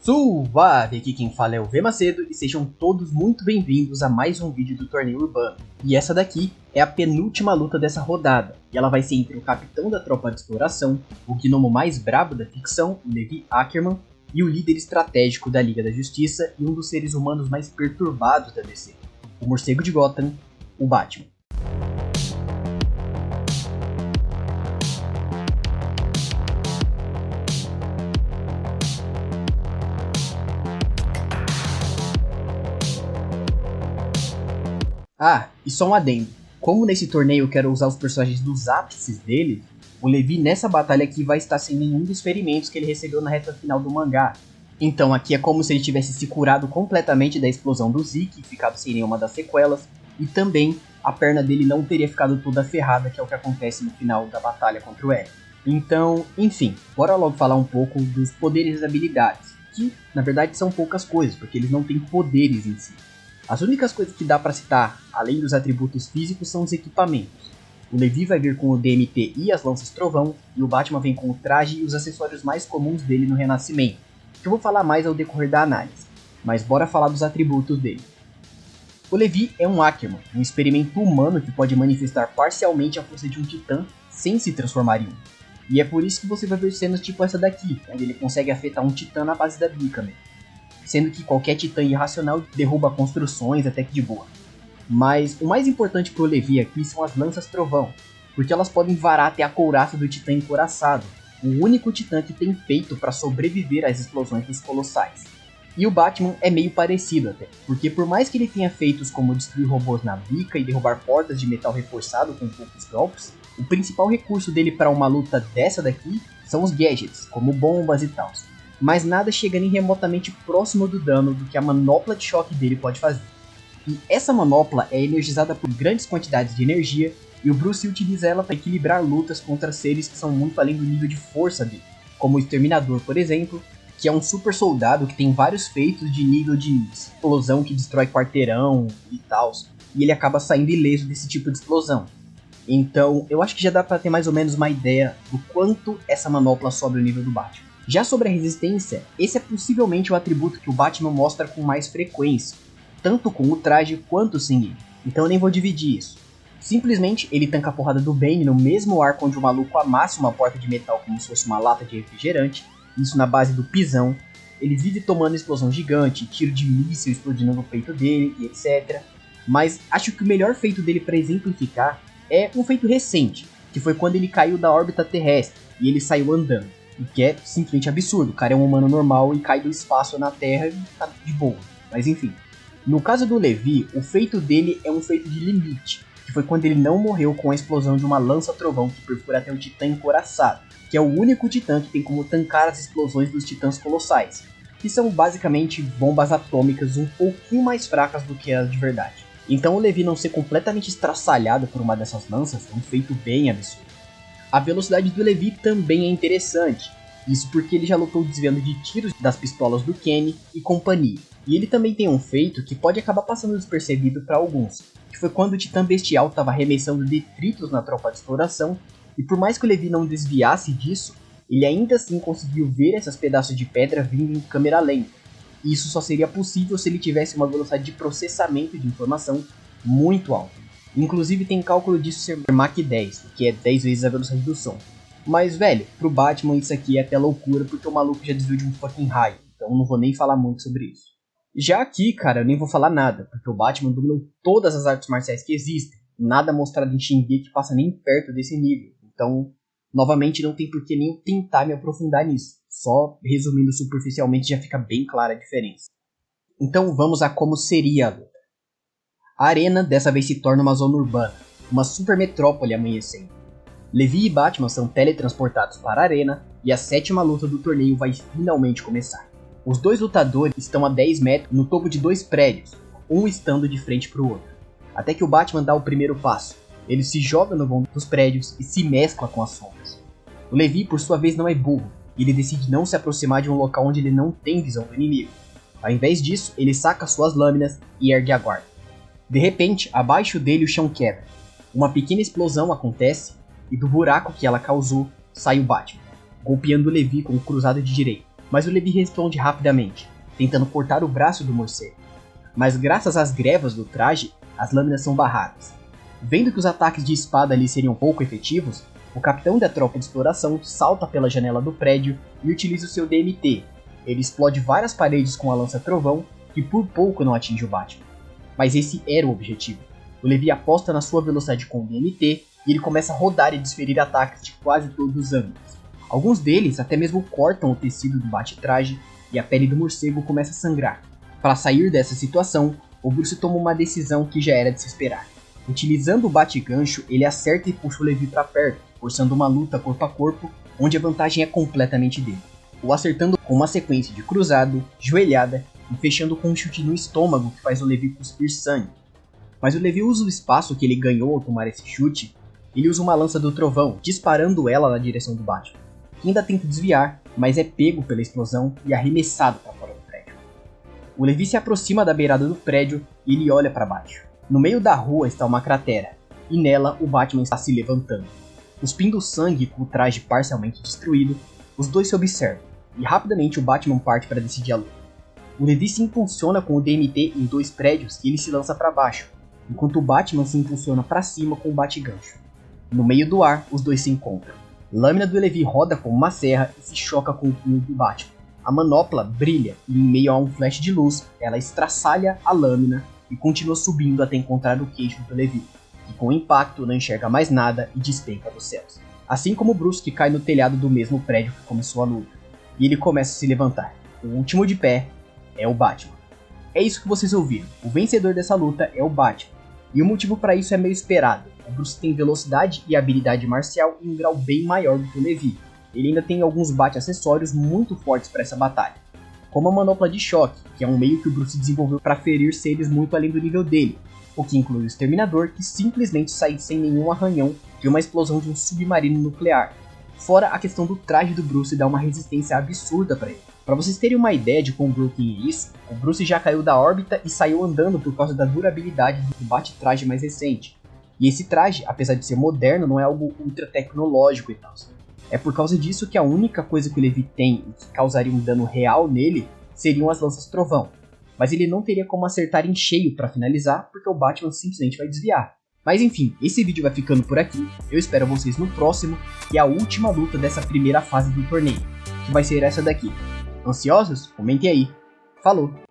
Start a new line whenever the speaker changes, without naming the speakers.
Suave, aqui quem fala é o V Macedo e sejam todos muito bem-vindos a mais um vídeo do Torneio Urbano. E essa daqui é a penúltima luta dessa rodada, e ela vai ser entre o capitão da tropa de exploração, o gnomo mais brabo da ficção, o Levi Ackerman, e o líder estratégico da Liga da Justiça e um dos seres humanos mais perturbados da DC, o morcego de Gotham, o Batman. Ah, e só um adendo. Como nesse torneio eu quero usar os personagens dos ápices dele, o Levi nessa batalha aqui vai estar sem nenhum dos ferimentos que ele recebeu na reta final do mangá. Então aqui é como se ele tivesse se curado completamente da explosão do Zeke e ficado sem nenhuma das sequelas, e também a perna dele não teria ficado toda ferrada, que é o que acontece no final da batalha contra o L. Então, enfim, bora logo falar um pouco dos poderes e habilidades, que na verdade são poucas coisas, porque eles não têm poderes em si. As únicas coisas que dá pra citar, além dos atributos físicos, são os equipamentos. O Levi vai vir com o DMT e as lanças trovão, e o Batman vem com o traje e os acessórios mais comuns dele no Renascimento, que eu vou falar mais ao decorrer da análise, mas bora falar dos atributos dele. O Levi é um Ackerman, um experimento humano que pode manifestar parcialmente a força de um titã sem se transformar em um. E é por isso que você vai ver cenas tipo essa daqui, onde ele consegue afetar um titã na base da bica, sendo que qualquer titã irracional derruba construções até que de boa. Mas o mais importante pro Levi aqui são as lanças trovão, porque elas podem varar até a couraça do titã encouraçado, o único titã que tem peito para sobreviver às explosões dos colossais. E o Batman é meio parecido até, porque por mais que ele tenha feitos como destruir robôs na bica e derrubar portas de metal reforçado com poucos golpes, o principal recurso dele para uma luta dessa daqui são os gadgets, como bombas e tal. Mas nada chega nem remotamente próximo do dano do que a manopla de choque dele pode fazer. E essa manopla é energizada por grandes quantidades de energia, e o Bruce utiliza ela para equilibrar lutas contra seres que são muito além do nível de força dele, como o Exterminador, por exemplo, que é um super soldado que tem vários feitos de nível de explosão que destrói quarteirão e tal, e ele acaba saindo ileso desse tipo de explosão. Então eu acho que já dá para ter mais ou menos uma ideia do quanto essa manopla sobe o nível do Batman. Já sobre a resistência, esse é possivelmente o atributo que o Batman mostra com mais frequência, tanto com o traje quanto sem ele, então eu nem vou dividir isso. Simplesmente ele tanca a porrada do Bane no mesmo arco onde o maluco amassa uma porta de metal como se fosse uma lata de refrigerante, isso na base do pisão. Ele vive tomando explosão gigante, tiro de míssil explodindo no peito dele e etc. Mas acho que o melhor feito dele para exemplificar é um feito recente, que foi quando ele caiu da órbita terrestre e ele saiu andando. O que é simplesmente absurdo, o cara é um humano normal e cai do espaço na Terra e tá de boa, mas enfim. No caso do Levi, o feito dele é um feito de limite, que foi quando ele não morreu com a explosão de uma lança-trovão que perfura até o titã encouraçado, que é o único titã que tem como tancar as explosões dos titãs colossais, que são basicamente bombas atômicas um pouquinho mais fracas do que as de verdade. Então o Levi não ser completamente estraçalhado por uma dessas lanças é um feito bem absurdo. A velocidade do Levi também é interessante, isso porque ele já lutou desviando de tiros das pistolas do Kenny e companhia. E ele também tem um feito que pode acabar passando despercebido para alguns, que foi quando o Titã Bestial estava arremessando detritos na tropa de exploração, e por mais que o Levi não desviasse disso, ele ainda assim conseguiu ver esses pedaços de pedra vindo em câmera lenta. E isso só seria possível se ele tivesse uma velocidade de processamento de informação muito alta. Inclusive tem cálculo disso ser Mach 10, que é 10 vezes a velocidade do som. Mas velho, pro Batman isso aqui é até loucura porque o maluco já desviou de um fucking raio, então não vou nem falar muito sobre isso. Já aqui, cara, eu nem vou falar nada, porque o Batman dominou todas as artes marciais que existem, nada mostrado em Shingeki passa nem perto desse nível, então novamente não tem por que nem eu tentar me aprofundar nisso, só resumindo superficialmente já fica bem clara a diferença. Então vamos a como seria a luta. A arena dessa vez se torna uma zona urbana, uma super metrópole amanhecendo. Levi e Batman são teletransportados para a arena e a sétima luta do torneio vai finalmente começar. Os dois lutadores estão a 10 metros no topo de dois prédios, um estando de frente para o outro. Até que o Batman dá o primeiro passo, ele se joga no vão dos prédios e se mescla com as sombras. O Levi por sua vez não é burro, e ele decide não se aproximar de um local onde ele não tem visão do inimigo. Ao invés disso, ele saca suas lâminas e ergue a guarda. De repente, abaixo dele o chão quebra. Uma pequena explosão acontece e do buraco que ela causou sai o Batman, golpeando o Levi com o cruzado de direita. mas o Levi responde rapidamente, tentando cortar o braço do morcego. Mas graças às grevas do traje, as lâminas são barradas. Vendo que os ataques de espada ali seriam pouco efetivos, o capitão da tropa de exploração salta pela janela do prédio e utiliza o seu DMT. Ele explode várias paredes com a lança-trovão, que por pouco não atinge o Batman. Mas esse era o objetivo. O Levi aposta na sua velocidade com o DMT e ele começa a rodar e desferir ataques de quase todos os ângulos. Alguns deles até mesmo cortam o tecido do bate-traje e a pele do morcego começa a sangrar. Para sair dessa situação, o Bruce toma uma decisão que já era de se esperar. Utilizando o bate-gancho, ele acerta e puxa o Levi para perto, forçando uma luta corpo a corpo, onde a vantagem é completamente dele. O acertando com uma sequência de cruzado, joelhada e fechando com um chute no estômago que faz o Levi cuspir sangue. Mas o Levi usa o espaço que ele ganhou ao tomar esse chute, ele usa uma lança do trovão, disparando ela na direção do Batman, que ainda tenta desviar, mas é pego pela explosão e arremessado para fora do prédio. O Levi se aproxima da beirada do prédio e ele olha para baixo. No meio da rua está uma cratera, e nela o Batman está se levantando. Cuspindo sangue com o traje parcialmente destruído, os dois se observam, e rapidamente o Batman parte para decidir a luta. O Levi se impulsiona com o DMT em 2 prédios e ele se lança para baixo, enquanto o Batman se impulsiona para cima com o bate-gancho. No meio do ar, os dois se encontram. Lâmina do Levi roda como uma serra e se choca com o punho do Batman. A manopla brilha e, em meio a um flash de luz, ela estraçalha a lâmina e continua subindo até encontrar o queixo do Levi, que com o impacto não enxerga mais nada e despenca dos céus. Assim como Bruce, que cai no telhado do mesmo prédio que começou a luta, e ele começa a se levantar. O último de pé é o Batman. É isso que vocês ouviram, o vencedor dessa luta é o Batman. E o motivo para isso é meio esperado. O Bruce tem velocidade e habilidade marcial em um grau bem maior do que o Levi. Ele ainda tem alguns bate-acessórios muito fortes para essa batalha, como a manopla de choque, que é um meio que o Bruce desenvolveu para ferir seres muito além do nível dele, o que inclui o Exterminador, que simplesmente sai sem nenhum arranhão de uma explosão de um submarino nuclear. Fora a questão do traje do Bruce dar uma resistência absurda para ele. Para vocês terem uma ideia de quão broken é isso, o Bruce já caiu da órbita e saiu andando por causa da durabilidade do bate-traje mais recente. E esse traje, apesar de ser moderno, não é algo ultra tecnológico e tal. É por causa disso que a única coisa que o Levi tem e que causaria um dano real nele seriam as lanças trovão. Mas ele não teria como acertar em cheio para finalizar, porque o Batman simplesmente vai desviar. Mas enfim, esse vídeo vai ficando por aqui. Eu espero vocês no próximo, que é a última luta dessa primeira fase do torneio, que vai ser essa daqui. Ansiosos? Comentem aí. Falou!